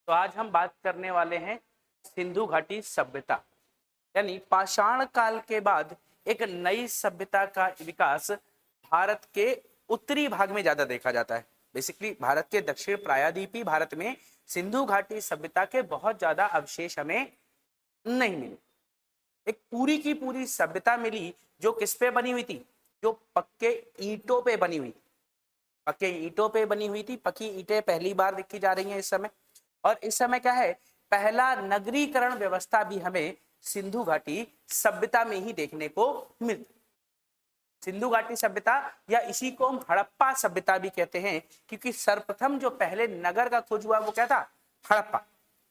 तो आज हम बात करने वाले हैं सिंधु घाटी सभ्यता, यानी पाषाण काल के बाद एक नई सभ्यता का विकास भारत के उत्तरी भाग में ज्यादा देखा जाता है। बेसिकली भारत के दक्षिण प्रायद्वीपीय भारत में सिंधु घाटी सभ्यता के बहुत ज्यादा अवशेष हमें नहीं मिले। एक पूरी की पूरी सभ्यता मिली जो किस पे बनी हुई थी, जो पक्के ईंटों पे बनी हुई थी। पक्के ईंटों पे बनी हुई थी। पक्की ईंटें पहली बार देखी जा रही हैं इस समय। और इस समय क्या है, पहला नगरीकरण व्यवस्था भी हमें सिंधु घाटी सभ्यता में ही देखने को मिलती। सिंधु घाटी सभ्यता या इसी को हम हड़प्पा सभ्यता भी कहते हैं, क्योंकि सर्वप्रथम जो पहले नगर का खोज हुआ वो क्या था, हड़प्पा।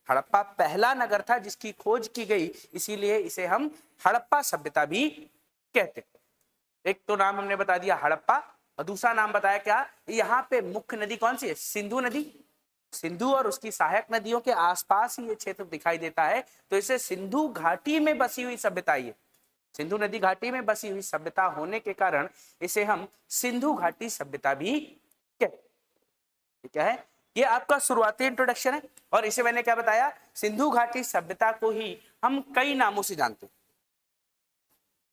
हड़प्पा पहला नगर था जिसकी खोज की गई, इसीलिए इसे हम हड़प्पा सभ्यता भी कहते हैं। एक तो नाम हमने बता दिया हड़प्पा, और दूसरा नाम बताया क्या, यहाँ पे मुख्य नदी कौन सी है, सिंधु नदी। सिंधु और उसकी सहायक नदियों के आसपास ही ये क्षेत्र दिखाई देता है, तो इसे सिंधु घाटी में बसी हुई सभ्यता ही है। सिंधु नदी घाटी में बसी हुई सभ्यता होने के कारण इसे हम सिंधु घाटी सभ्यता भी कहते हैं। क्या है, ये आपका शुरुआती इंट्रोडक्शन है। और इसे मैंने क्या बताया, सिंधु घाटी सभ्यता को ही हम कई नामों से जानते हैं।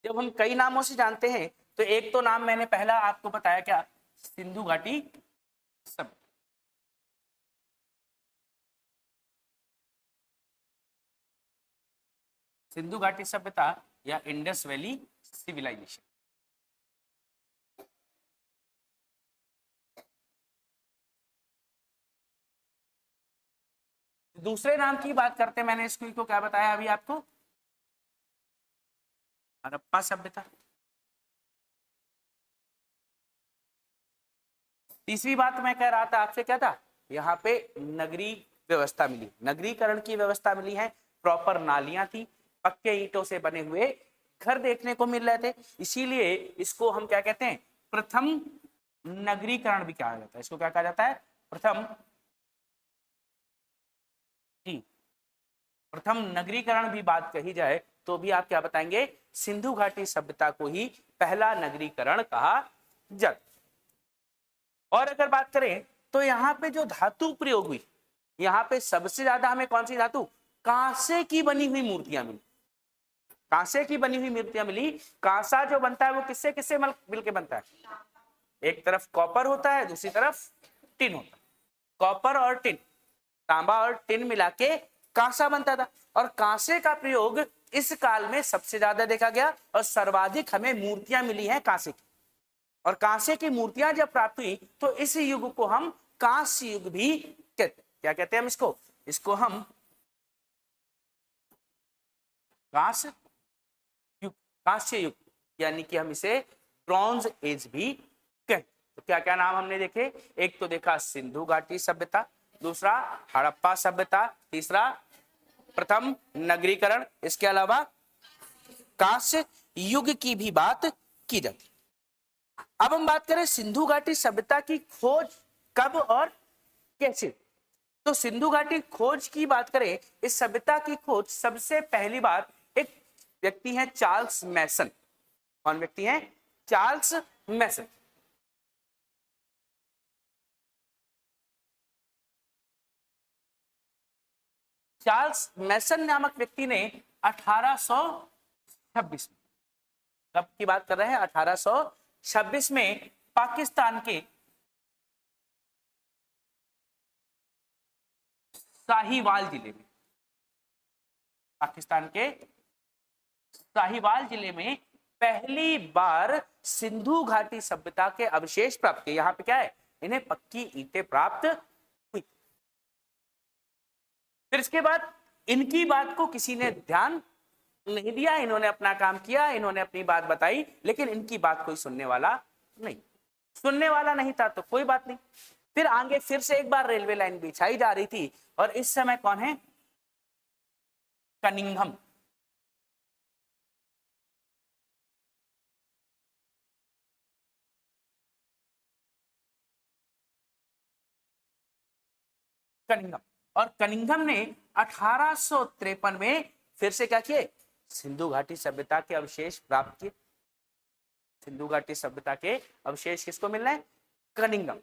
जब हम कई नामों से जानते हैं तो एक तो नाम मैंने पहला आपको बताया क्या, सिंधु घाटी सभ्यता। सिंधु घाटी सभ्यता या इंडस वैली सिविलाइजेशन। दूसरे नाम की बात करते हैं, मैंने इसको क्या बताया अभी आपको, हड़प्पा सभ्यता। तीसरी बात मैं कह रहा था आपसे क्या था, यहाँ पे नगरी व्यवस्था मिली, नगरीकरण की व्यवस्था मिली है। प्रॉपर नालियां थी, पक्के ईंटों से बने हुए घर देखने को मिल रहे थे, इसीलिए इसको हम क्या कहते हैं, प्रथम नगरीकरण भी कहा जाता है। इसको क्या कहा जाता है, प्रथम प्रथम नगरीकरण भी बात कही जाए तो भी आप क्या बताएंगे, सिंधु घाटी सभ्यता को ही पहला नगरीकरण कहा जाता। और अगर बात करें तो यहाँ पे जो धातु प्रयोग हुई, यहाँ पे सबसे ज्यादा हमें कौन सी धातु, कांसे की बनी हुई मूर्तियां मिली। कांसे की बनी हुई मूर्तियां मिली। कांसा जो बनता है वो किससे किससे मिलके बनता है, एक तरफ कॉपर होता है, दूसरी तरफ टिन होता है। कॉपर और टिन, तांबा और टिन मिला के कांसा बनता था। और कांसे का प्रयोग इस काल में सबसे ज्यादा देखा गया, और सर्वाधिक हमें मूर्तियां मिली हैं कांसे की। और कांसे की मूर्तियां जब प्राप्त हुई तो इस युग को हम कांस्य युग भी कहते हैं। क्या कहते हैं हम इसको, इसको हम कांस्य युग, कांस्य युग, यानी कि हम इसे ब्रॉन्ज एज भी कहते। तो क्या क्या नाम हमने देखे, एक तो देखा सिंधु घाटी सभ्यता, दूसरा हड़प्पा सभ्यता, तीसरा प्रथम नगरीकरण, इसके अलावा कांस्य युग की भी बात की जाती। अब हम बात करें सिंधु घाटी सभ्यता की खोज कब और कैसे। तो सिंधु घाटी खोज की बात करें, इस सभ्यता की खोज सबसे पहली बार एक व्यक्ति है चार्ल्स मैसन। कौन व्यक्ति है, चार्ल्स मैसन। चार्ल्स मैसन नामक व्यक्ति ने 1826 में, कब की बात कर रहे हैं, 1826 में पाकिस्तान के साहिवाल जिले में, पाकिस्तान के साहिवाल जिले में पहली बार सिंधु घाटी सभ्यता के अवशेष प्राप्त किए। यहां पे क्या है, इन्हें पक्की ईंटें प्राप्त हुई। फिर इसके बाद इनकी बात को किसी ने ध्यान नहीं दिया, इन्होंने अपना काम किया, इन्होंने अपनी बात बताई, लेकिन इनकी बात कोई सुनने वाला नहीं, सुनने वाला नहीं था तो कोई बात नहीं। फिर आगे फिर से एक बार रेलवे लाइन बिछाई जा रही थी, और इस समय कौन है, कनिंघम। कनिंघम, और कनिंघम ने 1853 में फिर से क्या किए, सिंधु घाटी सभ्यता के अवशेष प्राप्त किए। सिंधु घाटी सभ्यता के अवशेष किसको मिल रहे हैं, कनिंघम,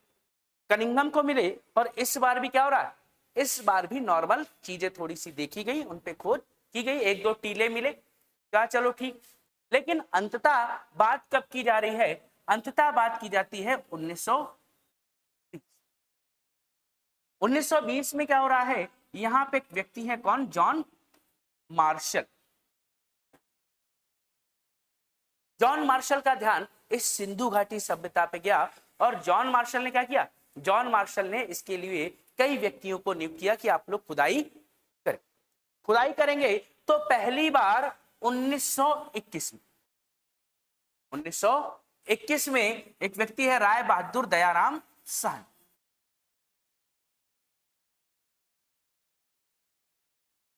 कनिंघम को मिले। और इस बार भी क्या हो रहा है, इस बार भी नॉर्मल चीजें थोड़ी सी देखी गई, उन पे खोज की गई, एक दो टीले मिले क्या, चलो ठीक। लेकिन अंततः बात कब की जा रही है? अंततः बात की जाती है 1920 में। क्या हो रहा है? यहाँ पे एक व्यक्ति है, कौन? John Marshall. जॉन मार्शल का ध्यान इस सिंधु घाटी सभ्यता पे गया और जॉन मार्शल ने क्या किया? जॉन मार्शल ने इसके लिए कई व्यक्तियों को नियुक्त किया कि आप लोग खुदाई करें। खुदाई करेंगे तो पहली बार 1921 में 1921 में एक व्यक्ति है राय बहादुर दयाराम साहनी।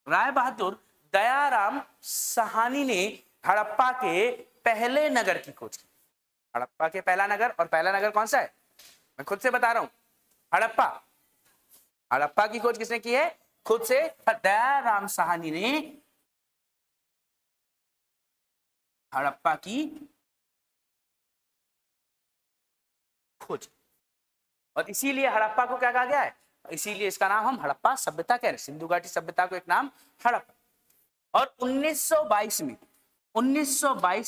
राय बहादुर दयाराम साहनी ने हड़प्पा के पहले नगर की खोज की। हड़प्पा के पहला नगर, और पहला नगर कौन सा है? मैं खुद से बता रहा हूं, हड़प्पा। हड़प्पा की खोज किसने की है? खुद से दयाराम साहनी ने हड़प्पा की खोज, और इसीलिए हड़प्पा को क्या कहा गया है? इसीलिए इसका नाम हम हड़प्पा सभ्यता कह रहे हैं। सिंधु घाटी सभ्यता को एक नाम हड़प्पा। और 1922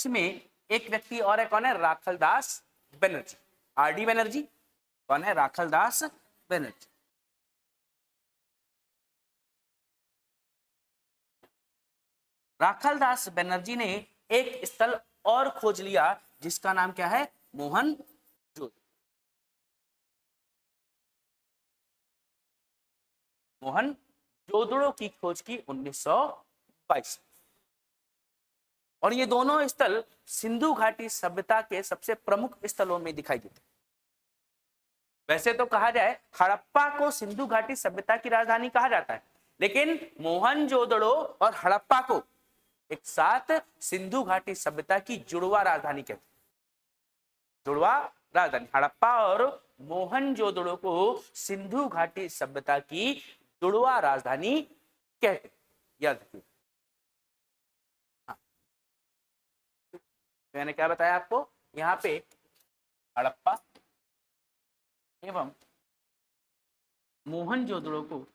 में एक व्यक्ति और है, कौन है? राखलदास बनर्जी। आरडी बनर्जी। कौन है? राखलदास बनर्जी। राखलदास बनर्जी ने एक स्थल और खोज लिया जिसका नाम क्या है? मोहनजोदड़ो। मोहनजोदड़ो की खोज की 1922। और ये दोनों स्थल सिंधु घाटी सभ्यता के सबसे प्रमुख स्थलों में दिखाई देते। वैसे तो कहा जाए हड़प्पा को सिंधु घाटी सभ्यता की राजधानी कहा जाता है, लेकिन मोहनजोदड़ो और हड़प्पा को एक साथ सिंधु घाटी सभ्यता की जुड़वा राजधानी कहते हैं। जुड़वा राजधानी हड़प्पा और मोहनजोदड़ो को सिंधु घाटी सभ्यता की जुड़वा राजधानी कहते हैं। याद रखिए। हाँ, मैंने क्या बताया आपको? यहाँ पे हड़प्पा एवं मोहनजोदड़ो को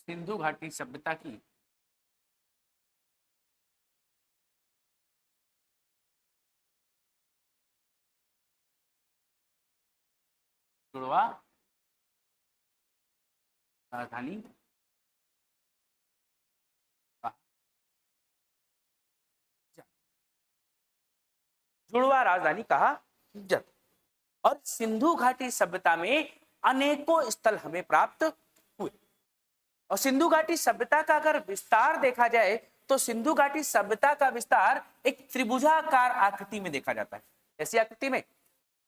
सिंधु घाटी सभ्यता की जुड़वा राजधानी जुड़वा राजधानी कहा जाता। और सिंधु घाटी सभ्यता में अनेकों स्थल हमें प्राप्त हुए। और सिंधु घाटी सभ्यता का अगर विस्तार देखा जाए तो सिंधु घाटी सभ्यता का विस्तार एक त्रिभुजाकार आकृति में देखा जाता है। ऐसी आकृति में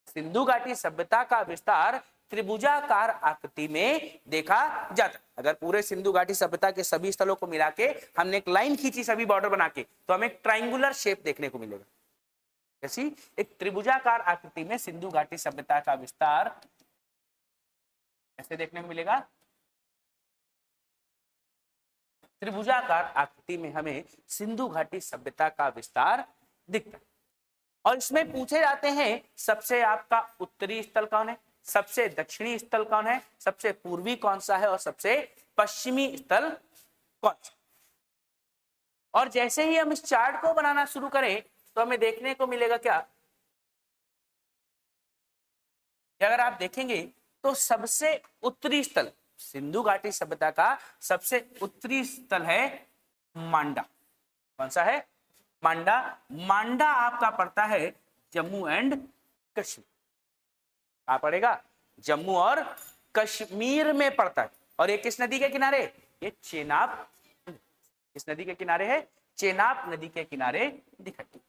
सिंधु घाटी सभ्यता का विस्तार त्रिभुजाकार आकृति में देखा जाता है। अगर पूरे सिंधु घाटी सभ्यता के सभी स्थलों को मिला के हमने एक लाइन खींची सभी बॉर्डर बना के, तो हमें एक ट्राइंगुलर शेप देखने को मिलेगा। ऐसी एक त्रिभुजाकार आकृति में सिंधु घाटी सभ्यता का विस्तार ऐसे देखने को मिलेगा। त्रिभुजाकार आकृति में हमें सिंधु घाटी सभ्यता का विस्तार दिखता है। और इसमें पूछे जाते हैं सबसे आपका उत्तरी स्थल कौन है, सबसे दक्षिणी स्थल कौन है, सबसे पूर्वी कौन सा है और सबसे पश्चिमी स्थल कौन सा। और जैसे ही हम इस चार्ट को बनाना शुरू करें तो हमें देखने को मिलेगा क्या, अगर आप देखेंगे तो सबसे उत्तरी स्थल सिंधु घाटी सभ्यता का सबसे उत्तरी स्थल है मांडा। कौन सा है? मांडा। मांडा आपका पड़ता है जम्मू एंड कश्मीर। कहां पड़ेगा? जम्मू और कश्मीर में पड़ता है। और ये किस नदी के किनारे? ये चेनाब। किस नदी के किनारे है? चेनाब नदी के किनारे दिखाई।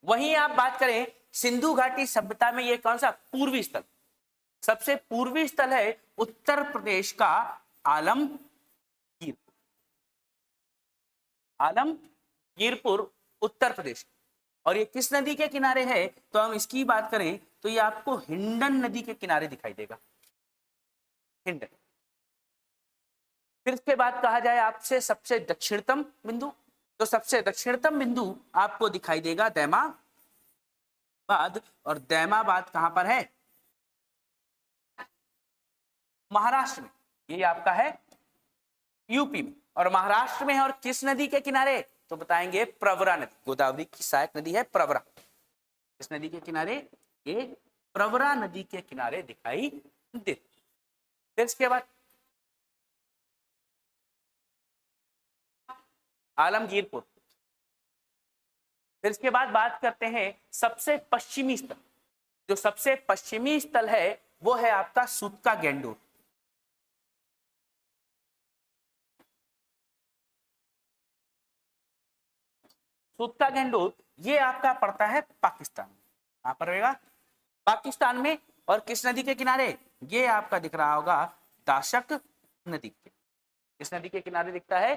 वहीं आप बात करें सिंधु घाटी सभ्यता में ये कौन सा पूर्वी स्थल, सबसे पूर्वी स्थल है उत्तर प्रदेश का आलमगीर। आलमगीरपुर उत्तर प्रदेश। और ये किस नदी के किनारे है? तो हम इसकी बात करें तो ये आपको हिंडन नदी के किनारे दिखाई देगा। हिंडन। फिर इसके बाद कहा जाए आपसे सबसे दक्षिणतम बिंदु, तो सबसे दक्षिणतम बिंदु आपको दिखाई देगा दैमा बाद और दैमाबाद कहां पर है? महाराष्ट्र में। ये आपका है यूपी में, और महाराष्ट्र में है, और किस नदी के किनारे? तो बताएंगे प्रवरा नदी। गोदावरी की सहायक नदी है प्रवरा। किस नदी के किनारे? ये प्रवरा नदी के किनारे दिखाई दे। फिर इसके बाद आलमगीरपुर। फिर इसके बाद बात करते हैं सबसे पश्चिमी स्थल। जो सबसे पश्चिमी स्थल है वो है आपका सूतका गेंडूर। सूतका गेंडूर ये आपका पड़ता है पाकिस्तान में। कहां पर रहेगा? पाकिस्तान में। और किस नदी के किनारे? ये आपका दिख रहा होगा दाशक नदी के। किस नदी के किनारे दिखता है?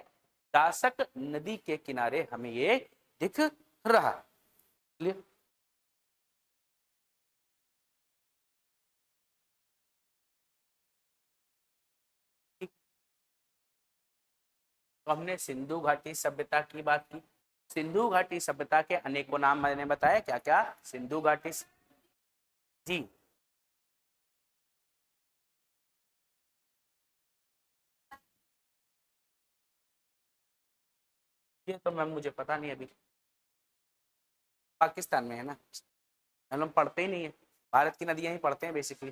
दाशक नदी के किनारे हमें ये दिख रहा। क्लियर? तो हमने सिंधु घाटी सभ्यता की बात की। सिंधु घाटी सभ्यता के अनेकों नाम मैंने बताया। क्या क्या? सिंधु घाटी। जी, ये तो मैम मुझे पता नहीं अभी। पाकिस्तान में है ना? हम लोग पढ़ते ही नहीं है, भारत की नदियां ही पढ़ते हैं बेसिकली।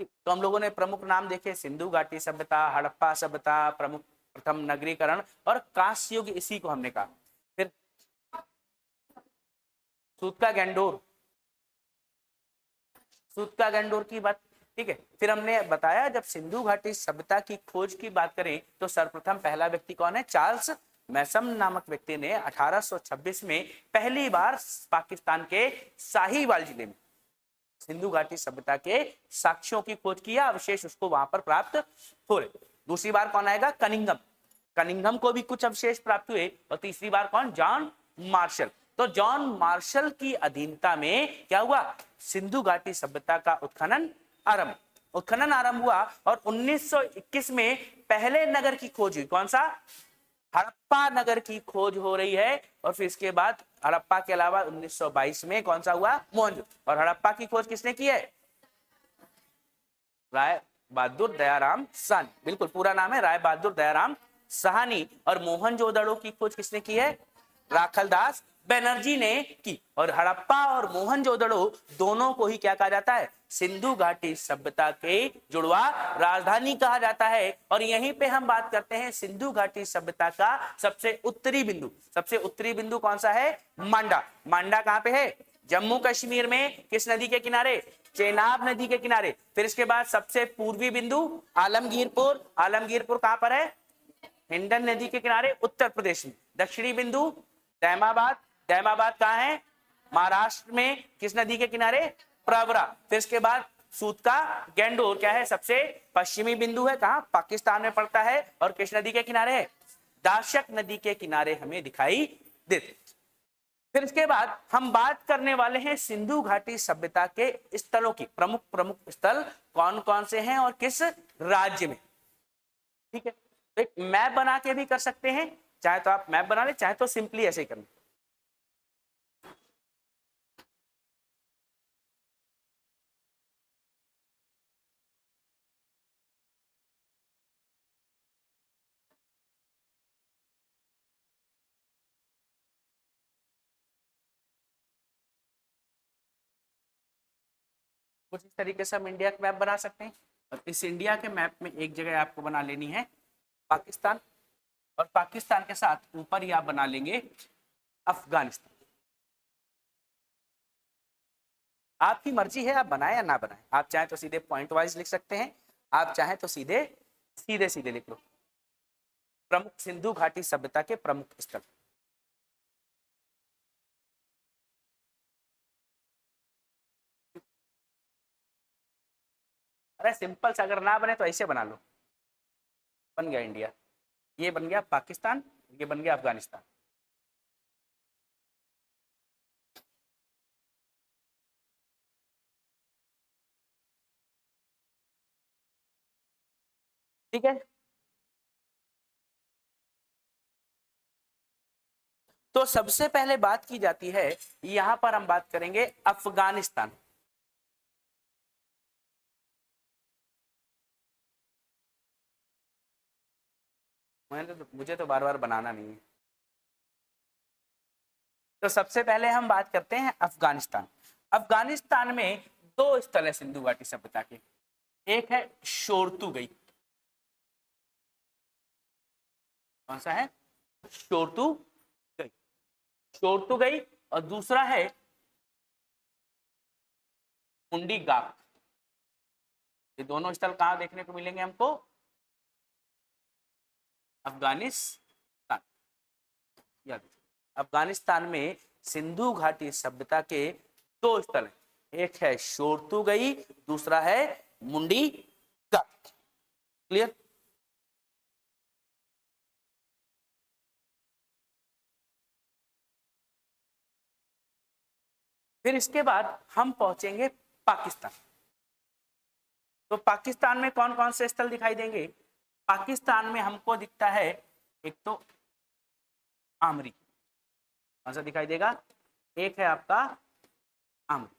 तो हम लोगों ने प्रमुख नाम देखे, सिंधु घाटी सभ्यता, हड़प्पा सभ्यता, प्रमुख प्रथम नगरीकरण और कांस्य युग, इसी को हमने कहा। फिर सूतका गैंडोर, सूतका गैंडोर की बात। ठीक है। फिर हमने बताया जब सिंधु घाटी सभ्यता की खोज की बात करें तो सर्वप्रथम पहला व्यक्ति कौन है? चार्ल्स मैसम नामक व्यक्ति ने 1826 में पहली बार पाकिस्तान के साहिवाल जिले में सिंधु घाटी सभ्यता के साक्ष्यों की खोज किया, अवशेष उसको वहां पर प्राप्त हो रहे। दूसरी बार कौन आएगा? कनिंघम। कनिंघम को भी कुछ अवशेष प्राप्त हुए। और तीसरी बार कौन? John Marshall. तो जॉन मार्शल की अधीनता में क्या हुआ? सिंधु घाटी सभ्यता का उत्खनन आरंभ हुआ। और 1921 में पहले नगर की खोज हुई। कौन सा? हड़प्पा नगर की खोज हो रही है। और फिर इसके बाद हड़प्पा के अलावा 1922 में कौन सा हुआ? मोहनजो। और हड़प्पा की खोज किसने की है? राय बहादुर दयाराम साहनी। बिल्कुल पूरा नाम है राय बहादुर दयाराम साहनी। और मोहनजोदड़ो की खोज किसने की है? राखलदास बनर्जी ने की। और हड़प्पा और मोहनजोदड़ो दोनों को ही क्या कहा जाता है? सिंधु घाटी सभ्यता के जुड़वा राजधानी कहा जाता है। और यहीं पे हम बात करते हैं सिंधु घाटी सभ्यता का सबसे उत्तरी बिंदु। सबसे उत्तरी बिंदु कौन सा है? मांडा। मांडा कहां पे है? जम्मू कश्मीर में। किस नदी के किनारे? चेनाब नदी के किनारे। फिर इसके बाद सबसे पूर्वी बिंदु आलमगीरपुर। आलमगीरपुर कहां पर है? हिंडन नदी के किनारे, उत्तर प्रदेश में। दक्षिणी बिंदु दैमाबाद। दैमाबाद कहां है? महाराष्ट्र में। किस नदी के किनारे? प्रवरा। फिर इसके बाद सूतका गैंडोर क्या है? सबसे पश्चिमी बिंदु है। कहां? पाकिस्तान में पड़ता है। और किस नदी के किनारे है? दाशक नदी के किनारे हमें दिखाई देते। फिर इसके बाद हम बात करने वाले हैं सिंधु घाटी सभ्यता के स्थलों की। प्रमुख प्रमुख स्थल कौन कौन से हैं और किस राज्य में? ठीक है। तो एक मैप बना के भी कर सकते हैं, चाहे तो आप मैप बना ले, चाहे तो सिंपली ऐसे ही करना। कुछ इस तरीके से हम इंडिया का मैप बना सकते हैं। और इस इंडिया के मैप में एक जगह आपको बना लेनी है पाकिस्तान। और पाकिस्तान के साथ ऊपर ही आप बना लेंगे अफगानिस्तान। आपकी मर्जी है, आप बनाए या ना बनाए। आप चाहे तो सीधे पॉइंट वाइज लिख सकते हैं, आप चाहे तो सीधे सीधे सीधे लिख लो। प्रमुख सिंधु घाटी सभ्यता के प्रमुख स्थल। अरे सिंपल से अगर ना बने तो ऐसे बना लो। बन गया इंडिया, ये बन गया पाकिस्तान, ये बन गया अफगानिस्तान। ठीक है। तो सबसे पहले बात की जाती है, यहां पर हम बात करेंगे अफगानिस्तान। मुझे तो बार बार बनाना नहीं है। तो सबसे पहले हम बात करते हैं अफगानिस्तान। अफगानिस्तान में दो स्थल है सिंधु घाटी सभ्यता के। एक है शोरतुगई। कौन सा है? शोरतुगई। शोरतुगई। और दूसरा है मुंडी गाक। ये दोनों स्थल कहां देखने को मिलेंगे हमको? अफगानिस्तान। याद रखिए, अफगानिस्तान में सिंधु घाटी सभ्यता के दो स्थल हैं। एक है शोरतुगई, दूसरा है मुंडी गाक। क्लियर? फिर इसके बाद हम पहुंचेंगे पाकिस्तान। तो पाकिस्तान में कौन कौन से स्थल दिखाई देंगे? पाकिस्तान में हमको दिखता है एक तो आमरी। कौन सा दिखाई देगा? एक है आपका आमरी।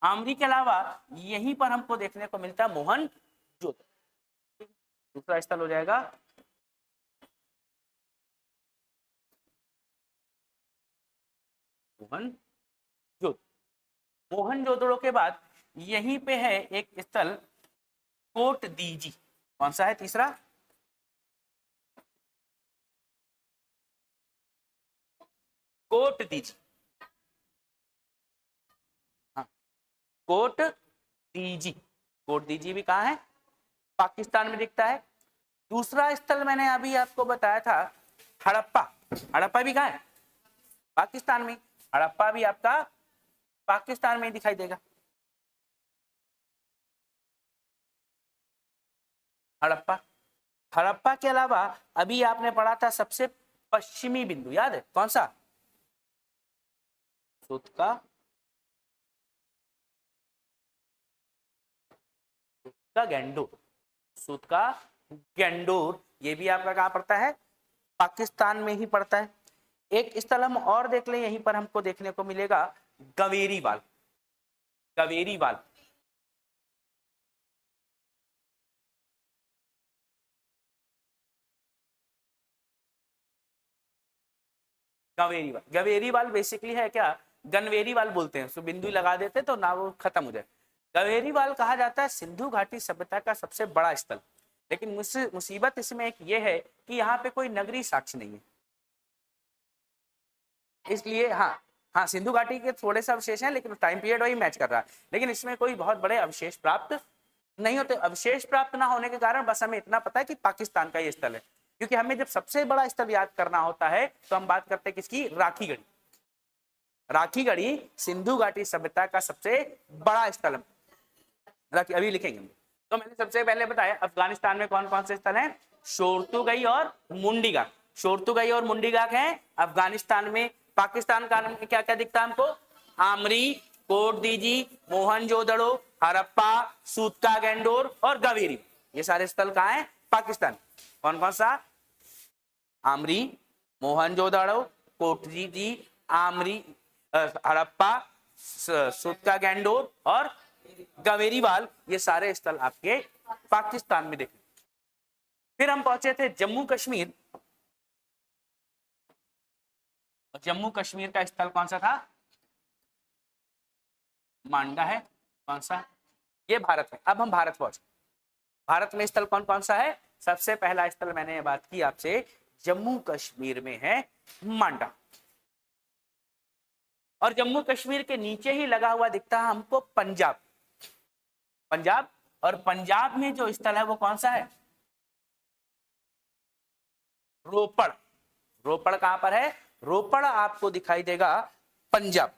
आमरी के अलावा यहीं पर हमको देखने को मिलता है मोहनजोदड़ो। दूसरा स्थल हो जाएगा मोहनजोदड़ो। मोहनजोदड़ो के बाद यहीं पे है एक स्थल कोट दीजी। कौन सा है तीसरा? कोट दीजी। हाँ, कोट दीजी। कोट दीजी भी कहाँ है? पाकिस्तान में दिखता है। दूसरा स्थल मैंने अभी आपको बताया था हड़प्पा। हड़प्पा भी कहाँ है? पाकिस्तान में। हड़प्पा भी आपका पाकिस्तान में दिखाई देगा। हड़प्पा। हड़प्पा के अलावा अभी आपने पढ़ा था सबसे पश्चिमी बिंदु, याद है कौन सा? सूतका गैंडोर। सूतका गैंडोर ये भी आपका कहाँ पड़ता है? पाकिस्तान में ही पड़ता है। एक स्थल हम और देख लें, यहीं पर हमको देखने को मिलेगा गवेरीवाल। गवेरीवाल। गवेरीवाल। गवेरीवाल बेसिकली है क्या? गनवेरीवाल बोलते हैं, उसको बिंदु लगा देते तो ना वो खत्म हो जाए। गवेरीवाल कहा जाता है सिंधु घाटी सभ्यता का सबसे बड़ा स्थल। लेकिन मुसीबत इसमें एक ये है कि यहाँ पे कोई नगरी साक्ष्य नहीं है। इसलिए हाँ, हाँ सिंधु घाटी के थोड़े से अवशेष हैं, लेकिन टाइम पीरियड वही मैच कर रहा है। लेकिन इसमें कोई बहुत बड़े अवशेष प्राप्त नहीं होते। अवशेष प्राप्त ना होने के कारण बस हमें इतना पता है कि पाकिस्तान का ये स्थल है। क्योंकि हमें जब सबसे बड़ा स्थल याद करना होता है तो हम बात करते हैं किसकी? राखीगढ़ी। राखीगढ़ी सिंधु घाटी सभ्यता का सबसे बड़ा स्थल है। राखी अभी लिखेंगे। तो मैंने सबसे पहले बताया अफगानिस्तान में कौन कौन से स्थल हैं? शोरतुगई और मुंडीगाक। शोरतुगई और मुंडीगाक हैं अफगानिस्तान में। पाकिस्तान का में क्या क्या दिखता है हमको? आमरी, कोट दीजी, मोहनजोदड़ो, हड़प्पा, सूतका गैंडोर और गवेरी। ये सारे स्थल कहाँ हैं? पाकिस्तान। कौन कौन सा? आमरी, मोहनजोदड़ो, कोट दीजी, आमरी, हड़प्पा, सूतका गैंडोर और गवेरीवाल। ये सारे स्थल आपके पाकिस्तान में देखे। फिर हम पहुंचे थे जम्मू कश्मीर। जम्मू कश्मीर का स्थल कौन सा था? मांडा है। कौन सा? ये भारत में। अब हम भारत पहुंचे। भारत में स्थल कौन कौन सा है? सबसे पहला स्थल मैंने बात की आपसे जम्मू कश्मीर में है मांडा। और जम्मू कश्मीर के नीचे ही लगा हुआ दिखता है हमको पंजाब। पंजाब। और पंजाब में जो स्थल है वो कौन सा है? रोपड़। रोपड़ कहां पर है? रोपड़ आपको दिखाई देगा पंजाब।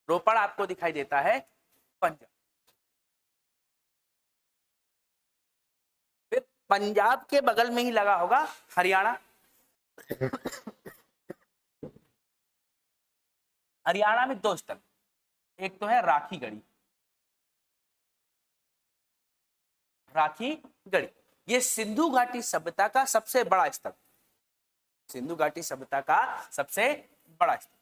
रोपड़ आपको दिखाई देता है पंजाब। फिर पंजाब के बगल में ही लगा होगा हरियाणा। हरियाणा में दो स्थल, एक तो है राखी गढ़ी, राखी गढ़ी, ये सिंधु घाटी सभ्यता का सबसे बड़ा स्थल, सिंधु घाटी सभ्यता का सबसे बड़ा स्थल।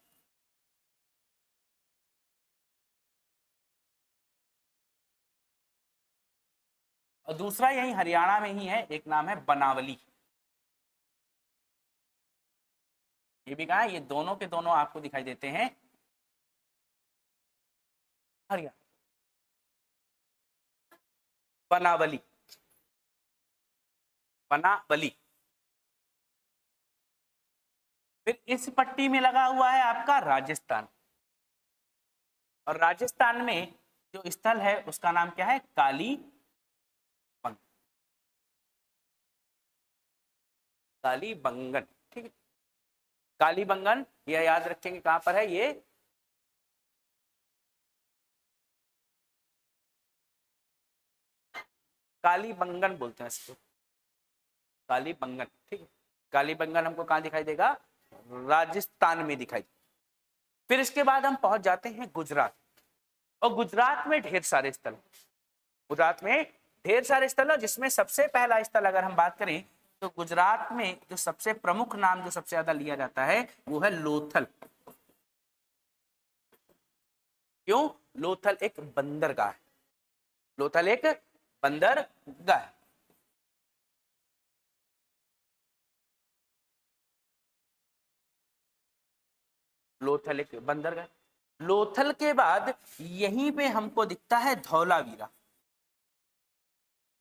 और दूसरा यही हरियाणा में ही है, एक नाम है बनावली, ये भी कहा, ये दोनों के दोनों आपको दिखाई देते हैं हरियाणा। बनावली, बनावली। फिर इस पट्टी में लगा हुआ है आपका राजस्थान, और राजस्थान में जो स्थल है उसका नाम क्या है, कालीबंगन, कालीबंगन, ठीक है। कालीबंगन, यह याद रखेंगे कहां पर है ये, कालीबंगन बोलते हैं इसको, कालीबंगन, ठीक है। कालीबंगन हमको कहां दिखाई देगा, राजस्थान में दिखाई। फिर इसके बाद हम पहुंच जाते हैं गुजरात, और गुजरात में ढेर सारे स्थल, गुजरात में ढेर सारे स्थल है, जिसमें सबसे पहला स्थल अगर हम बात करें तो गुजरात में जो सबसे प्रमुख नाम जो सबसे ज्यादा लिया जाता है वो है लोथल। क्यों, लोथल एक बंदरगाह है, लोथल एक बंदरगाह है। लोथल एक बंदरगाह, लोथल के बाद यहीं पे हमको दिखता है धौलावीरा,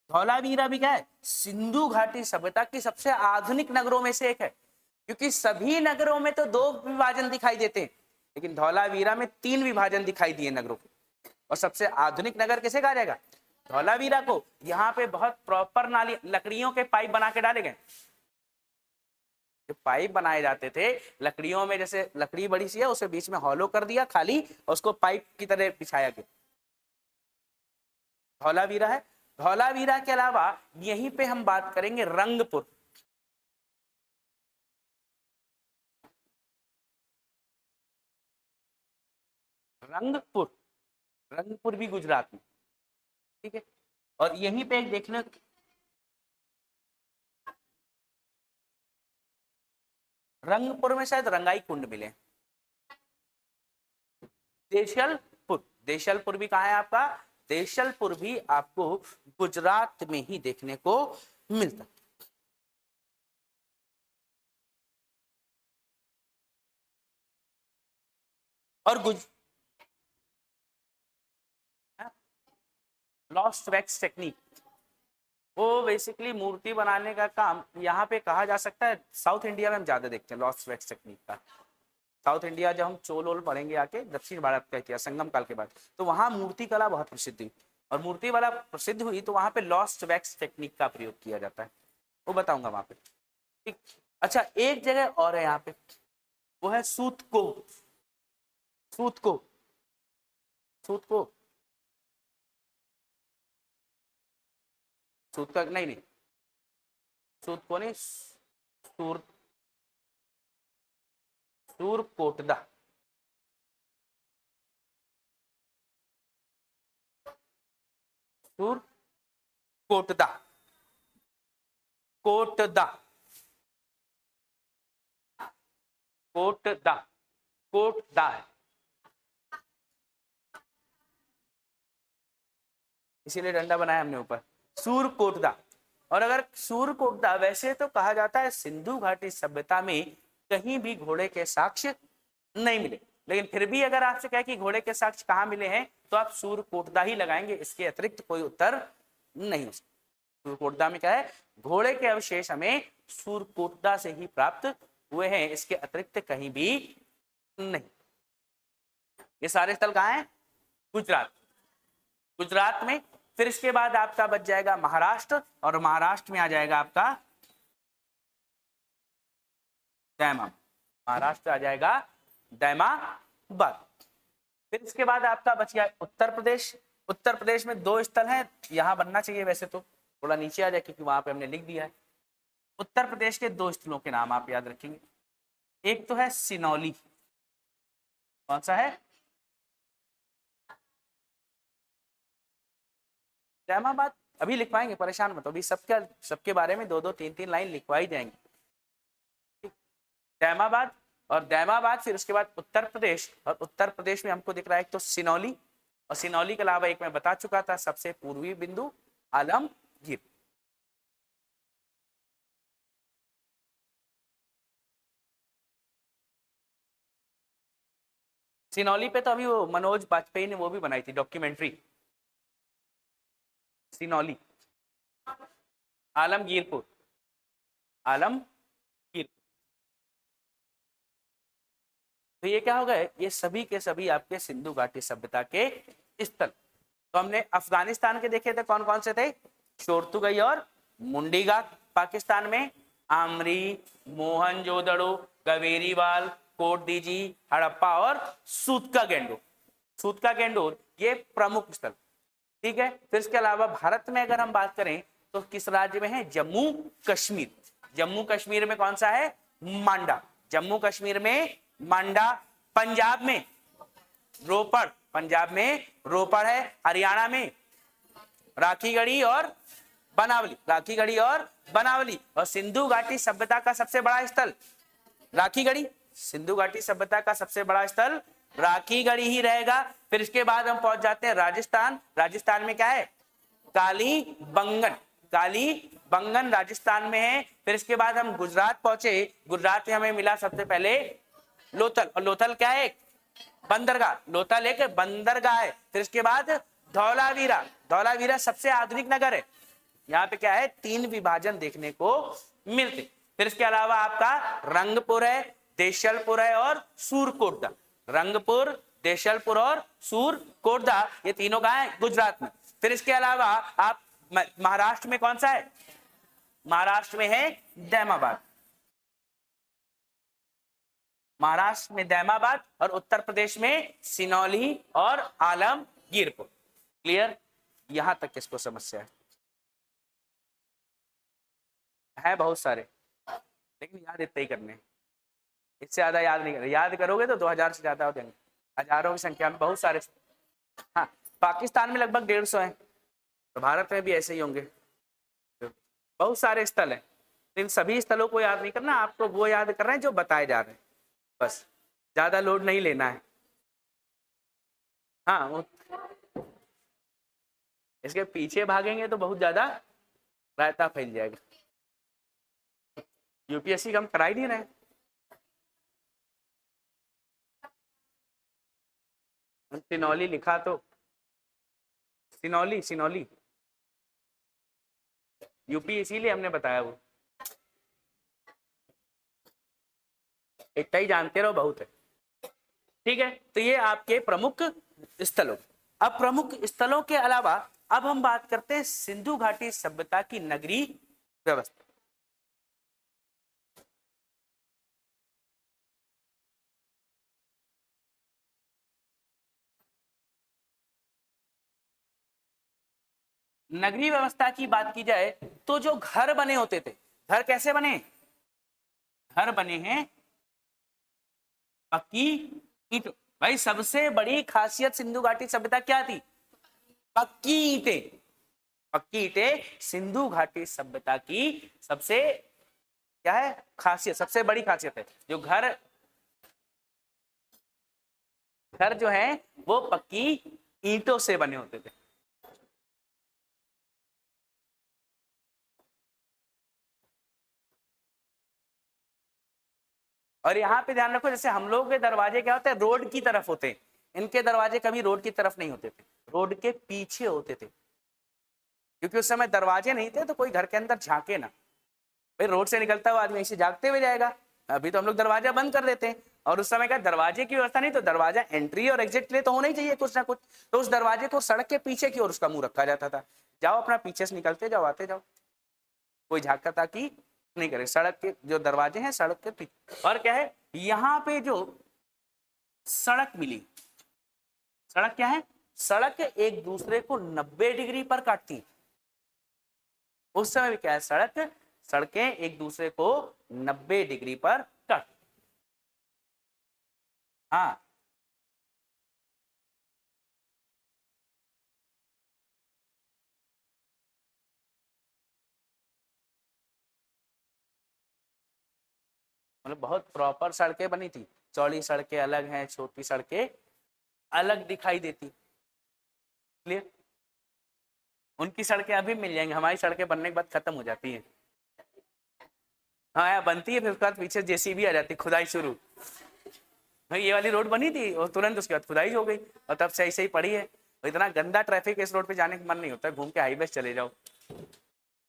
धौलावीरा भी क्या है, सिंधु घाटी सभ्यता की सबसे आधुनिक नगरों में से एक है, क्योंकि सभी नगरों में तो दो विभाजन दिखाई देते हैं, लेकिन धौलावीरा में तीन विभाजन दिखाई दिए नगरों के। और सबसे आधुनिक नगर किसे कहा जाएगा, धौलावीरा को। यहाँ पे बहुत प्रॉपर नाली, लकड़ियों के पाइप बना के डाले गए, जो पाइप बनाए जाते थे लकड़ियों में, जैसे लकड़ी बड़ी सी है उसे बीच में हॉलो कर दिया खाली, और उसको पाइप की तरह बिछाया गया, धौलावीरा है। धौलावीरा के अलावा यहीं पे हम बात करेंगे रंगपुर, रंगपुर, रंगपुर भी गुजरात में, ठीक है। और यहीं पे एक देखने, रंगपुर में शायद रंगाई कुंड मिले। देशलपुर, देशलपुर भी कहाँ है आपका, देशलपुर भी आपको गुजरात में ही देखने को मिलता। और लॉस्ट वैक्स टेक्निक, वो बेसिकली मूर्ति बनाने का काम यहाँ पे कहा जा सकता है, साउथ इंडिया में हम ज्यादा देखते हैं लॉस्ट वैक्स टेक्निक का। साउथ इंडिया जब हम चोल वोल पढ़ेंगे आके, दक्षिण भारत का इतिहास संगम काल के बाद, तो वहां मूर्ति कला बहुत प्रसिद्ध हुई, और मूर्ति वाला प्रसिद्ध हुई तो वहां पे लॉस्ट वैक्स टेक्निक का प्रयोग किया जाता है, वो बताऊंगा वहां पे, ठीक। अच्छा, एक जगह और है यहाँ पे, वो है सूतको, सूतको, सूतको, सूत का नहीं, नहीं सूतको नहीं, सूर, सूरकोटदा, सूरकोटदा, कोटदा, कोटदा, कोटदा है, इसीलिए डंडा बनाया हमने ऊपर, सूरकोटदा। और अगर सूरकोटदा, वैसे तो कहा जाता है सिंधु घाटी सभ्यता में कहीं भी घोड़े के साक्ष्य नहीं मिले, लेकिन फिर भी अगर आपसे कहे कि घोड़े के साक्ष्य कहाँ मिले हैं, तो आप सूरकोटदा ही लगाएंगे, इसके अतिरिक्त कोई उत्तर नहीं हो सकता। सूरकोटदा में क्या है, घोड़े के अवशेष हमें सूरकोटदा से ही प्राप्त हुए हैं, इसके अतिरिक्त कहीं भी नहीं। ये सारे स्थल कहाँ हैं, गुजरात, गुजरात में। फिर इसके बाद आपका बच जाएगा महाराष्ट्र, और महाराष्ट्र में आ जाएगा आपका दैमा, महाराष्ट्र आ जाएगा दैमाबाद। फिर इसके बाद आपका बच गया उत्तर प्रदेश, उत्तर प्रदेश में दो स्थल हैं, यहां बनना चाहिए वैसे तो, थोड़ा नीचे आ जाए क्योंकि वहां पे हमने लिख दिया है। उत्तर प्रदेश के दो स्थलों के नाम आप याद रखेंगे, एक तो है सिनौली, कौन सा है? दैमाबाद अभी लिखवाएंगे, परेशान मत हो, अभी सबके बारे में दो दो तीन तीन लाइन लिखवाई जाएंगी। दैमाबाद, और दैमाबाद फिर उसके बाद उत्तर प्रदेश, और उत्तर प्रदेश में हमको दिख रहा है एक तो सिनौली, और सिनौली के अलावा एक मैं बता चुका था सबसे पूर्वी बिंदु आलमगीर। सिनौली पे तो अभी वो मनोज बाजपेयी ने वो भी बनाई थी डॉक्यूमेंट्री, सिनौली। आलमगीरपुर, आलमगीर। तो ये क्या हो गए, ये सभी के सभी आपके सिंधु घाटी सभ्यता के स्थल। तो हमने अफगानिस्तान के देखे थे, कौन कौन से थे? शोरतुगई और मुंडीगाह। पाकिस्तान में आमरी, मोहनजोदड़ो, गवेरीवाल, कोटदीजी, हड़प्पा और सूतका गेंडोर। सूतका गेंडोर ये प्रमुख स्थल, ठीक है। फिर इसके अलावा भारत में अगर हम बात करें तो किस राज्य में है? जम्मू कश्मीर। जम्मू कश्मीर में कौन सा है? मांडा। जम्मू कश्मीर में मांडा। पंजाब में रोपड़, पंजाब में रोपड़ है। हरियाणा में राखीगढ़ी और बनावली, राखीगढ़ी और बनावली। और सिंधु घाटी सभ्यता का सबसे बड़ा स्थल राखीगढ़ी, सिंधु घाटी सभ्यता का सबसे बड़ा स्थल राखीगढ़ी ही रहेगा। फिर इसके बाद हम पहुंच जाते हैं राजस्थान। राजस्थान में क्या है? कालीबंगन, कालीबंगन राजस्थान में है। फिर इसके बाद हम गुजरात पहुंचे, गुजरात में हमें मिला सबसे पहले लोथल, और लोथल क्या है? बंदरगाह। लोथल एक बंदरगाह है। फिर इसके बाद धौलावीरा, धौलावीरा सबसे आधुनिक नगर है। यहाँ पे क्या है? 3 विभाजन देखने को मिलते। फिर इसके अलावा आपका रंगपुर है, देशलपुर है और सूरकोटदा। रंगपुर, देशलपुर और सूरकोटदा, ये तीनों कहाँ है? गुजरात में। फिर इसके अलावा आप महाराष्ट्र में कौन सा है? महाराष्ट्र में है दैमाबाद, महाराष्ट्र में दैमाबाद, और उत्तर प्रदेश में सिनौली और आलमगीरपुर। क्लियर? यहां तक किसको समस्या है बहुत सारे, लेकिन याद इतना ही करने, इससे ज्यादा याद नहीं करना। याद करोगे तो 2000 से ज्यादा हो जाएंगे, हजारों की संख्या में बहुत सारे। हाँ, पाकिस्तान में लगभग 150 है, तो भारत में भी ऐसे ही होंगे, बहुत सारे स्थल हैं। इन सभी स्थलों को याद नहीं करना, आपको वो याद करना है जो बताए जा रहे हैं, बस ज्यादा लोड नहीं लेना है। हाँ, इसके पीछे भागेंगे तो बहुत ज्यादा रायता फैल जाएगा। यूपीएससी का हम करा ही नहीं रहे। सिनौली लिखा तो सिनौली, सिनौली यूपी, इसीलिए हमने बताया वो। इतना ही जानते रहो बहुत है, ठीक है। तो ये आपके प्रमुख स्थलों। अब प्रमुख स्थलों के अलावा अब हम बात करते हैं सिंधु घाटी सभ्यता की नगरीय व्यवस्था। नगरीय व्यवस्था की बात की जाए तो जो घर बने होते थे, घर कैसे बने? घर बने हैं पक्की ईंट। भाई सबसे बड़ी खासियत सिंधु घाटी सभ्यता क्या थी? पक्की ईंटें। पक्की ईंटें सिंधु घाटी सभ्यता की सबसे क्या है? खासियत, सबसे बड़ी खासियत है। जो घर घर जो है वो पक्की ईंटों से बने होते थे। और यहाँ पे ध्यान रखो, जैसे हम लोग के दरवाजे क्या होते हैं? रोड की तरफ होते हैं, इनके दरवाजे कभी रोड की तरफ नहीं होते थे, रोड के पीछे होते थे, क्योंकि उस समय दरवाजे नहीं थे तो कोई घर के अंदर झांके ना। भाई रोड से निकलता हुआ आदमी ऐसे झांकते हुए जाएगा। अभी तो हम लोग दरवाजा बंद कर देते हैं, और उस समय का दरवाजे की व्यवस्था नहीं, तो दरवाजा एंट्री और एग्जिट के लिए तो होना ही चाहिए कुछ ना कुछ। तो उस दरवाजे को सड़क के पीछे की ओर उसका मुंह रखा जाता था, जाओ अपना पीछे से निकलते जाओ, आते जाओ, कोई झांका ताकि नहीं करे। सड़क के जो दरवाजे हैं सड़क के पीछे। और क्या है, यहाँ पे जो सड़क मिली, सड़क क्या है? सड़क एक दूसरे को 90 डिग्री पर काटती। उस समय भी क्या है? सड़कें एक दूसरे को 90 डिग्री पर काट। हाँ, मतलब बहुत प्रॉपर सड़कें बनी थी, चौड़ी सड़कें अलग हैं, छोटी सड़कें अलग दिखाई देती। क्लियर? उनकी सड़कें अभी मिल जाएंगी, हमारी सड़कें बनने के बाद खत्म हो जाती है। हाँ यार बनती है, फिर उसके बाद पीछे जेसीबी आ जाती, खुदाई शुरू। भाई ये वाली रोड बनी थी और तुरंत उसके बाद खुदाई हो गई और तब से ऐसे ही पड़ी है। और इतना गंदा ट्रैफिक इस रोड पे जाने का मन नहीं होता, घूम के हाईवे चले जाओ।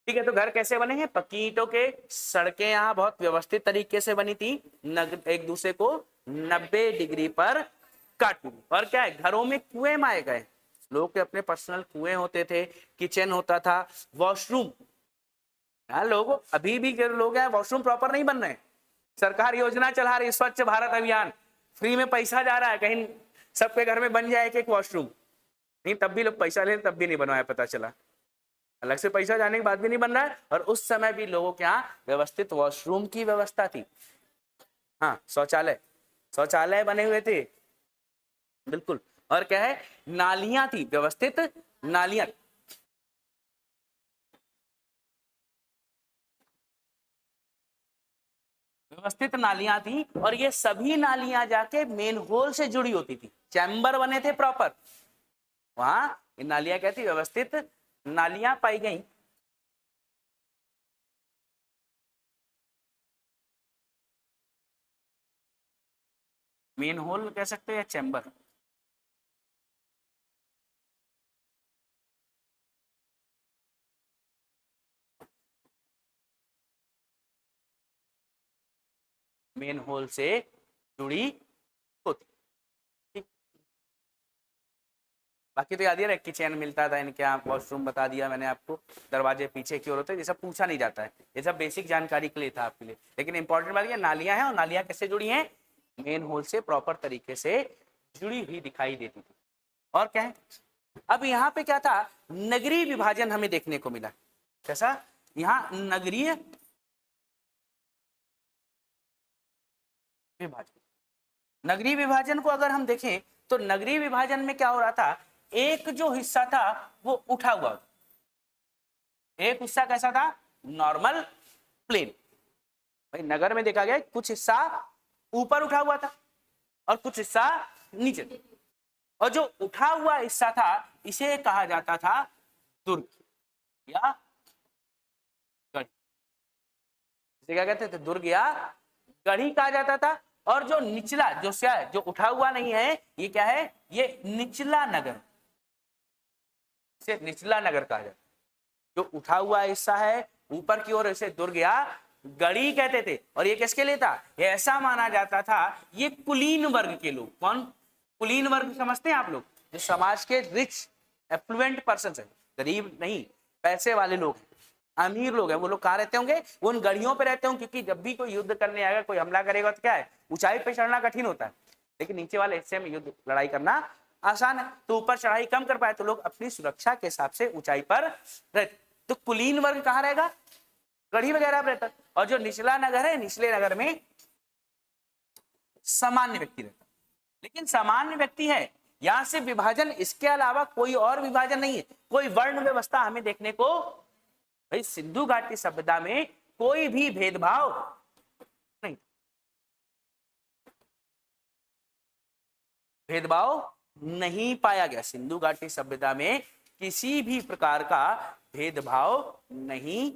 ठीक है, तो घर कैसे बने हैं? पक्की ईंटों के। सड़कें यहाँ बहुत व्यवस्थित तरीके से बनी थी, एक दूसरे को 90 डिग्री पर काटू। और क्या है, घरों में कुएं माए गए, लोगों के अपने पर्सनल कुएं होते थे, किचन होता था, वॉशरूम। यहाँ लोगों अभी भी लोग हैं वॉशरूम प्रॉपर नहीं बन रहे। सरकार योजना चला रही स्वच्छ भारत अभियान, फ्री में पैसा जा रहा है, कहीं सबके घर में बन जाए एक एक वॉशरूम, नहीं तब भी लोग पैसा ले, तब भी नहीं बनवाया, पता चला अलग से पैसा जाने के बाद भी नहीं बन रहा है। और उस समय भी लोगों के यहाँ व्यवस्थित वॉशरूम की व्यवस्था थी। हाँ, शौचालय, शौचालय बने हुए थे बिल्कुल। और क्या है, नालियां थी, व्यवस्थित नालियां, व्यवस्थित नालियां थी। और ये सभी नालियां जाके मेन होल से जुड़ी होती थी, चैम्बर बने थे प्रॉपर, वहां नालियां क्या थी, व्यवस्थित नालियां पाई गई। मेन होल कह सकते हैं या चैम्बर, मेन होल से जुड़ी होती। ठीक, बाकी तो याद ही रख, किचन मिलता था इनके यहाँ, वॉशरूम बता दिया मैंने आपको, दरवाजे पीछे की ओर होते हैं, ये सब पूछा नहीं जाता है, ये सब बेसिक जानकारी के लिए था आपके लिए। लेकिन इंपॉर्टेंट बात ये, नालियां हैं, और नालियां कैसे जुड़ी हैं, मेन होल से प्रॉपर तरीके से जुड़ी हुई दिखाई देती थी। और क्या है, अब यहाँ पे क्या था, नगरीय विभाजन हमें देखने को मिला। कैसा, यहाँ नगरीय विभाजन, नगरीय विभाजन को अगर हम देखें तो नगरीय विभाजन में क्या हो रहा था, एक जो हिस्सा था वो उठा हुआ, एक हिस्सा कैसा था, नॉर्मल प्लेन। भाई नगर में देखा गया कुछ हिस्सा ऊपर उठा हुआ था और कुछ हिस्सा नीचे, और जो उठा हुआ हिस्सा था इसे कहा जाता था दुर्ग या गढ़। इसे क्या कहते थे, दुर्ग या गढ़ी कहा जाता था। और जो निचला, जो उठा हुआ नहीं है, ये क्या है, ये निचला नगर, इसे निचला नगर कहा जाता है। जो उठा हुआ हिस्सा है ऊपर की ओर, इसे दुर्ग या गढ़ी कहते थे। और ये किसके लिए था, ये ऐसा माना जाता था, ये कुलीन वर्ग के लोग, कौन कुलीन वर्ग समझते हैं आप लोग, जो समाज के रिच एफ्लुएंट पर्सन है, गरीब नहीं, पैसे वाले लोग हैं, अमीर लोग हैं, वो लोग कहाँ रहते होंगे, वो उन गढ़ियों पे रहते होंगे, क्योंकि जब भी कोई युद्ध करने आएगा, कोई हमला करेगा तो क्या है, ऊंचाई पे चढ़ना कठिन होता है, लेकिन नीचे वाले हिस्से में युद्ध लड़ाई करना आसान है। तो ऊपर चढ़ाई कम कर पाए तो लोग अपनी सुरक्षा के हिसाब से ऊंचाई पर रहते। तो कुलीन वर्ग कहाँ रहेगा, गढ़ी वगैरह पर रहता। और जो निचला नगर है, निचले नगर में सामान्य व्यक्ति रहता। लेकिन सामान्य व्यक्ति है, यहां से विभाजन, इसके अलावा कोई और विभाजन नहीं है, कोई वर्ण व्यवस्था हमें देखने को, भाई सिंधु घाटी सभ्यता में कोई भी भेदभाव नहीं, भेदभाव नहीं पाया गया, सिंधु घाटी सभ्यता में किसी भी प्रकार का भेदभाव नहीं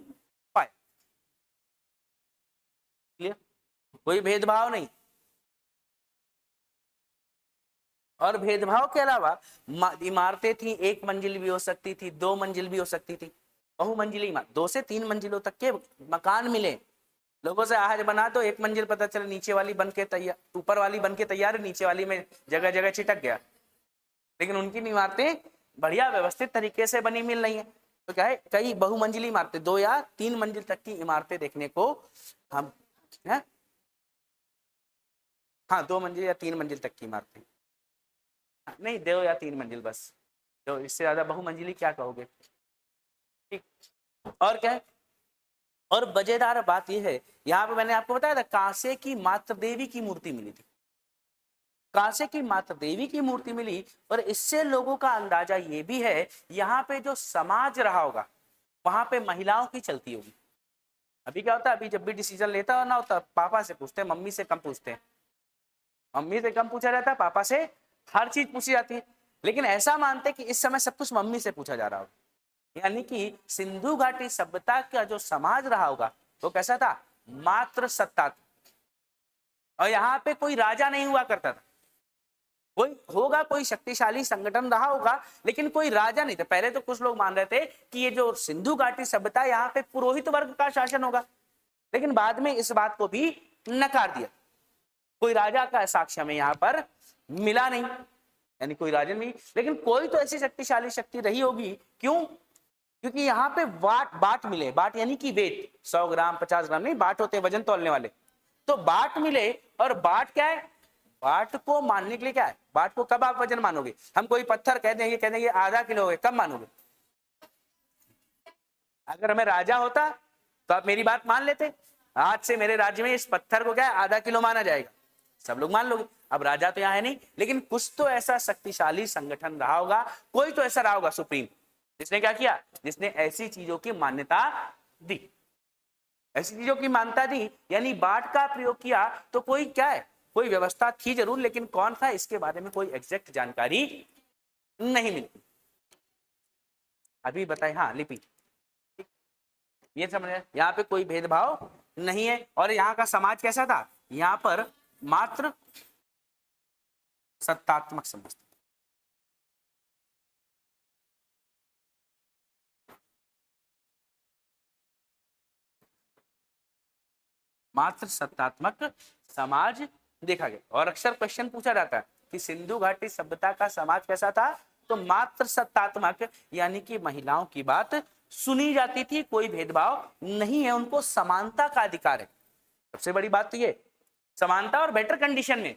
पाया। क्लियर, कोई भेदभाव नहीं। और भेदभाव के अलावा इमारतें थी, एक मंजिल भी हो सकती थी, 2 मंजिल भी हो सकती थी, बहुमंजिली इमारत, 2 से 3 मंजिलों तक के मकान मिले लोगों से। आज बना तो 1 मंजिल, पता चला नीचे वाली बन के तैयार, ऊपर वाली बन के तैयार है, नीचे वाली में जगह जगह चिटक गया। लेकिन उनकी इमारतें बढ़िया व्यवस्थित तरीके से बनी मिल रही है। तो क्या है, कई बहुमंजिली इमारतें, 2 या 3 मंजिल तक की इमारतें देखने को हम है? हाँ, 2 मंजिल या 3 मंजिल तक की इमारतें, नहीं 2 या 3 मंजिल बस, तो इससे ज्यादा बहुमंजिली क्या कहोगे। ठीक, और क्या है, और मजेदार बात यह है, यहाँ पे मैंने आपको बताया था कांसे की मातृ देवी की मूर्ति मिली थी, कांसे की मातृ देवी की मूर्ति मिली। और इससे लोगों का अंदाजा ये भी है, यहाँ पे जो समाज रहा होगा वहां पे महिलाओं की चलती होगी, अभी क्या होता है, अभी जब भी डिसीजन लेता हो ना होता, पापा से पूछते हैं, मम्मी से कम पूछते हैं। मम्मी से कम पूछा जाता है, पापा से हर चीज पूछी जाती है। लेकिन ऐसा मानते हैं कि इस समय सब कुछ मम्मी से पूछा जा रहा होगा। यानी कि सिंधु घाटी सभ्यता का जो समाज रहा होगा वो कैसा था, मात्र सत्ता। और यहाँ पे कोई राजा नहीं हुआ करता था, कोई होगा, कोई शक्तिशाली संगठन रहा होगा, लेकिन कोई राजा नहीं था। पहले तो कुछ लोग मान रहे थे कि ये जो सिंधु घाटी सभ्यता, यहाँ पे पुरोहित वर्ग का शासन होगा, लेकिन बाद में इस बात को भी नकार दिया। कोई राजा का साक्ष्य हमें यहाँ पर मिला नहीं, यानी कोई राजा नहीं, लेकिन कोई तो ऐसी शक्तिशाली शक्ति रही होगी। क्यों? क्योंकि यहाँ पे बाट मिले, बाट यानी कि वेट, 100 ग्राम 50 ग्राम नहीं, बाट होते वजन तोलने वाले। तो बाट मिले, और बाट क्या है, बाट को मानने के लिए क्या है, बाट को कब आप वजन मानोगे? हम कोई पत्थर कह देंगे आधा किलो है, कब मानोगे? अगर मैं राजा होता तो आप मेरी बात मान लेते, आज से मेरे राज्य में इस पत्थर को क्या है, आधा किलो माना जाएगा, सब लोग मान लोगे। अब राजा तो यहाँ है नहीं, लेकिन कुछ तो ऐसा शक्तिशाली संगठन रहा होगा, कोई तो ऐसा रहा होगा सुप्रीम, जिसने क्या किया, जिसने ऐसी चीजों की मान्यता दी, ऐसी चीजों की मान्यता दी, यानी बाट का प्रयोग किया। तो कोई क्या है, कोई व्यवस्था थी जरूर, लेकिन कौन था इसके बारे में कोई एग्जैक्ट जानकारी नहीं मिलती। अभी बताए, हाँ लिपि, ये समझ, यहाँ पे कोई भेदभाव नहीं है। और यहाँ का समाज कैसा था, यहाँ पर मात्र सत्तात्मक समाज, मात्र सत्तात्मक समाज देखा गया। और अक्सर क्वेश्चन पूछा जाता है कि सिंधु घाटी सभ्यता का समाज कैसा था, तो मात्र सत्तात्मक, यानी कि महिलाओं की बात सुनी जाती थी, कोई भेदभाव नहीं है, उनको समानता का अधिकार है। सबसे बड़ी बात तो ये समानता, और बेटर कंडीशन में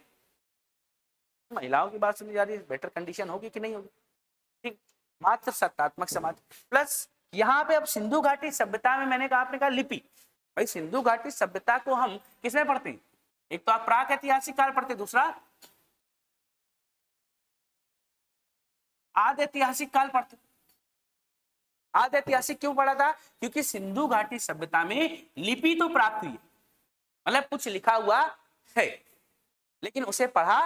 महिलाओं की बात सुनी जा रही है, बेटर कंडीशन होगी कि नहीं होगी, ठीक। मात्र सत्तात्मक समाज प्लस यहाँ पे अब सिंधु घाटी सभ्यता में मैंने कहा, आपने कहा लिपि, भाई सिंधु घाटी सभ्यता को हम किसमें पढ़ते हैं, एक तो आप प्राक ऐतिहासिक काल पढ़ते, दूसरा आद ऐतिहासिक काल पढ़ते। आद ऐतिहासिक क्यों पढ़ा था, क्योंकि सिंधु घाटी सभ्यता में लिपि तो प्राप्त हुई है, मतलब कुछ लिखा हुआ है, लेकिन उसे पढ़ा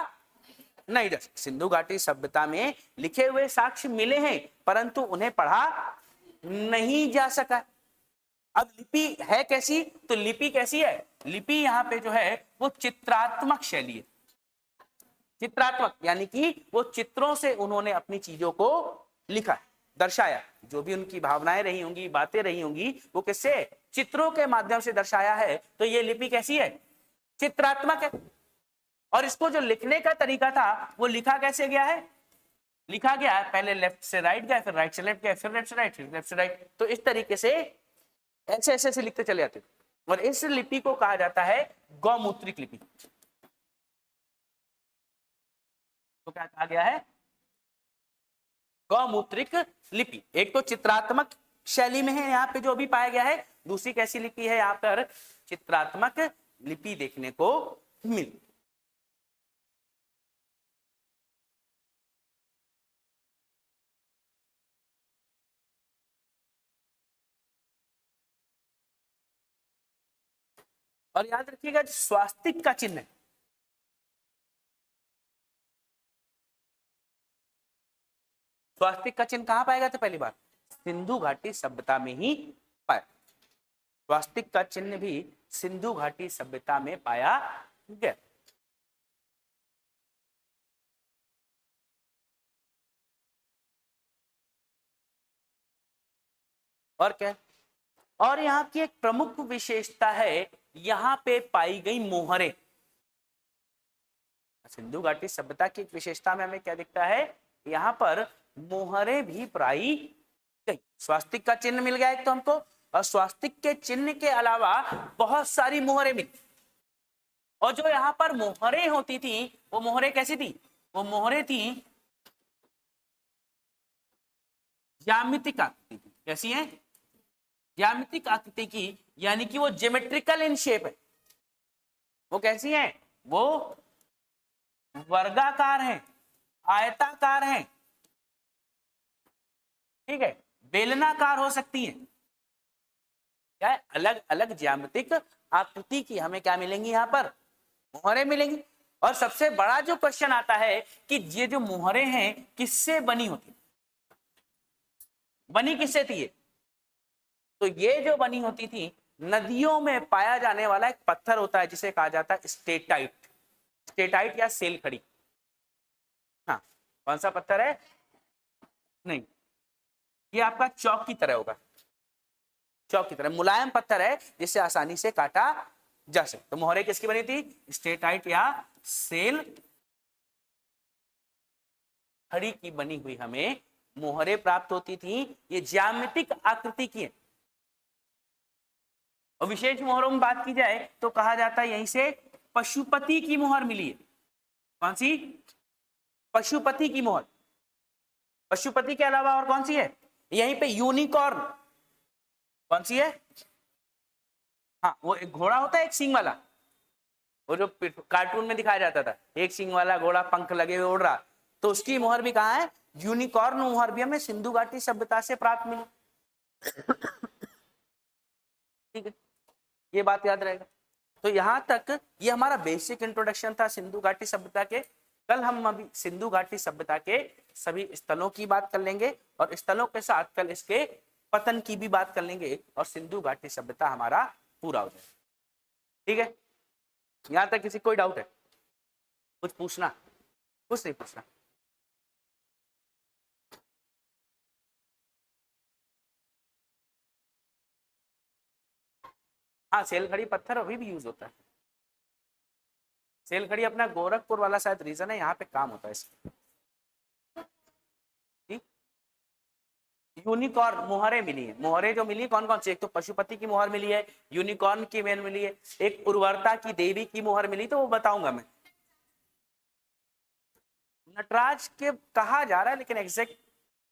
नहीं जा सकता। सिंधु घाटी सभ्यता में लिखे हुए साक्ष्य मिले हैं, परंतु उन्हें पढ़ा नहीं जा सका। अब लिपि है कैसी, तो लिपि कैसी है, लिपि यहाँ पे जो है वो चित्रात्मक शैली है। चित्रात्मक यानी कि वो चित्रों से उन्होंने अपनी चीजों को लिखा, दर्शाया, जो भी उनकी भावनाएं रही होंगी, बातें रही होंगी, वो किससे, चित्रों के माध्यम से दर्शाया है। तो ये लिपि कैसी है, चित्रात्मक है। और इसको जो लिखने का तरीका था, वो लिखा कैसे गया है, लिखा गया है पहले लेफ्ट से राइट गया, फिर राइट से लेफ्ट गया, फिर लेफ्ट से राइट, फिर लेफ्ट से राइट। तो इस तरीके से ऐसे ऐसे ऐसे लिखते चले जाते थे। और इस लिपि को कहा जाता है गौमूत्रिक लिपि। तो क्या कहा गया है, गौमूत्रिक लिपि। एक तो चित्रात्मक शैली में है यहाँ पे जो भी पाया गया है, दूसरी कैसी लिपि है, यहाँ पर चित्रात्मक लिपि देखने को मिली। और याद रखिएगा स्वास्तिक का चिन्ह, स्वास्तिक का चिन्ह कहां पाया गया था, पहली बार सिंधु घाटी सभ्यता में ही पाया। स्वास्तिक का चिन्ह भी सिंधु घाटी सभ्यता में पाया गया। और क्या, और यहाँ की एक प्रमुख विशेषता है, यहाँ पे पाई गई मोहरें। सिंधु घाटी सभ्यता की एक विशेषता में हमें क्या दिखता है, यहाँ पर मोहरें भी पाई गई। स्वास्तिक का चिन्ह मिल गया एक तो हमको, और स्वास्तिक के चिन्ह के अलावा बहुत सारी मोहरें मिली। और जो यहाँ पर मोहरें होती थी, वो मोहरें कैसी थी, वो मोहरें थी ज्यामितिक आकृति की। कैसी है, ज्यामितिक आकृति की, यानी कि वो ज्योमेट्रिकल इन शेप है। वो कैसी है, वो वर्गाकार है, आयताकार है, ठीक है, बेलनाकार हो सकती है, क्या है, अलग अलग ज्यामितिक आकृति की हमें क्या मिलेंगी, यहाँ पर मोहरें मिलेंगी। और सबसे बड़ा जो क्वेश्चन आता है कि ये जो मोहरें हैं किससे बनी होती, बनी किससे थी ये? तो ये जो बनी होती थी, नदियों में पाया जाने वाला एक पत्थर होता है जिसे कहा जाता है स्टेटाइट, स्टेटाइट या सेल खड़ी। हाँ, कौन सा पत्थर है? नहीं, ये आपका चौक की तरह होगा, चौक की तरह मुलायम पत्थर है जिसे आसानी से काटा जा सकता। तो मोहरे किसकी बनी थी? स्टेटाइट या सेल खड़ी की बनी हुई हमें मोहरे प्राप्त होती थी। ये ज्यामितिक आकृति की है। और विशेष मोहरों में बात की जाए तो कहा जाता है यहीं से पशुपति की मोहर मिली है। कौन सी? पशुपति की मोहर। पशुपति के अलावा और कौन सी है? यहीं पे यूनिकॉर्न। कौन सी है? हाँ, वो एक घोड़ा होता है एक सींग वाला, वो जो कार्टून में दिखाया जाता था, एक सींग वाला घोड़ा पंख लगे हुए उड़ रहा, तो उसकी मोहर भी कहाँ है? यूनिकॉर्न मोहर भी हमें सिंधु घाटी सभ्यता से प्राप्त मिली। ठीक है, ये बात याद रहेगा। तो यहां तक ये हमारा बेसिक इंट्रोडक्शन था सिंधु घाटी सभ्यता के। कल हम अभी सिंधु घाटी सभ्यता के सभी स्थलों की बात कर लेंगे और स्थलों के साथ कल इसके पतन की भी बात कर लेंगे और सिंधु घाटी सभ्यता हमारा पूरा हो जाएगा। ठीक है, यहां तक किसी कोई डाउट है? कुछ पूछना? कुछ नहीं पूछना? हाँ, सेलखड़ी पत्थर अभी भी यूज होता है। सेलखड़ी अपना गोरखपुर वाला शायद रीजन है, यहाँ पे काम होता है इसका। यूनिकॉर्न मोहरे मिली है। मोहरे जो मिली कौन कौन सी? एक तो पशुपति की मोहर मिली है, यूनिकॉर्न की मेल मिली है, एक उर्वरता की देवी की मोहर मिली, तो वो बताऊंगा मैं। नटराज के कहा जा रहा है लेकिन एग्जैक्ट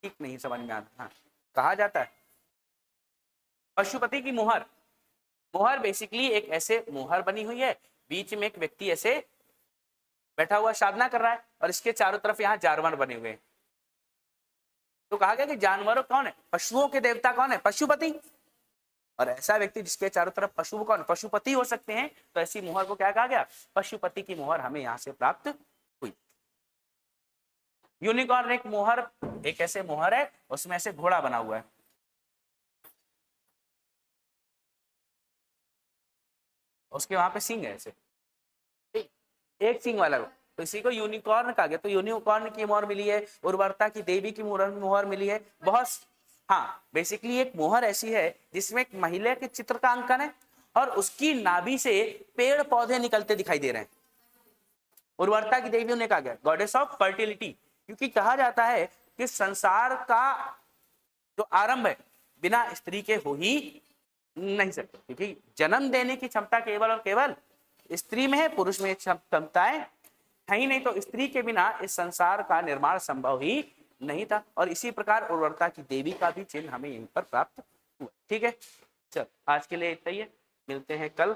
ठीक नहीं समझ में आता। हाँ, कहा जाता है पशुपति की मोहर। मोहर बेसिकली एक ऐसे मोहर बनी हुई है, बीच में एक व्यक्ति ऐसे बैठा हुआ साधना कर रहा है और इसके चारों तरफ यहाँ जानवर बने हुए हैं। तो कहा गया कि जानवरों कौन है? पशुओं के देवता कौन है? पशुपति। और ऐसा व्यक्ति जिसके चारों तरफ पशु कौन? पशुपति हो सकते हैं। तो ऐसी मोहर को क्या कहा गया? पशुपति की मोहर हमें यहाँ से प्राप्त हुई। यूनिकॉर्न एक मोहर, एक ऐसे मोहर है उसमें ऐसे घोड़ा बना हुआ है, उसके वहां पे सिंग है ऐसे, एक सिंग वाला, तो इसी को यूनिकॉर्न कहा गया। तो यूनिकॉर्न की मोहर मिली है, उर्वरता की देवी की मोहर मिली है, बहुत। हाँ, बेसिकली एक मोहर ऐसी है जिसमें एक महिला के चित्र का अंकन है और उसकी नाभि से पेड़ पौधे निकलते दिखाई दे रहे हैं। उर्वरता की देवी उन्हें कहा गया गॉडेस ऑफ फर्टिलिटी, क्योंकि कहा जाता है कि संसार का जो आरंभ है बिना स्त्री के हो ही नहीं सकते, क्योंकि जन्म देने की क्षमता केवल और केवल स्त्री में है, पुरुष में क्षमताएं है ही नहीं। तो स्त्री के बिना इस संसार का निर्माण संभव ही नहीं था। और इसी प्रकार उर्वरता की देवी का भी चिन्ह हमें यहीं पर प्राप्त हुआ। ठीक है, चल आज के लिए इतना ही है, मिलते हैं कल।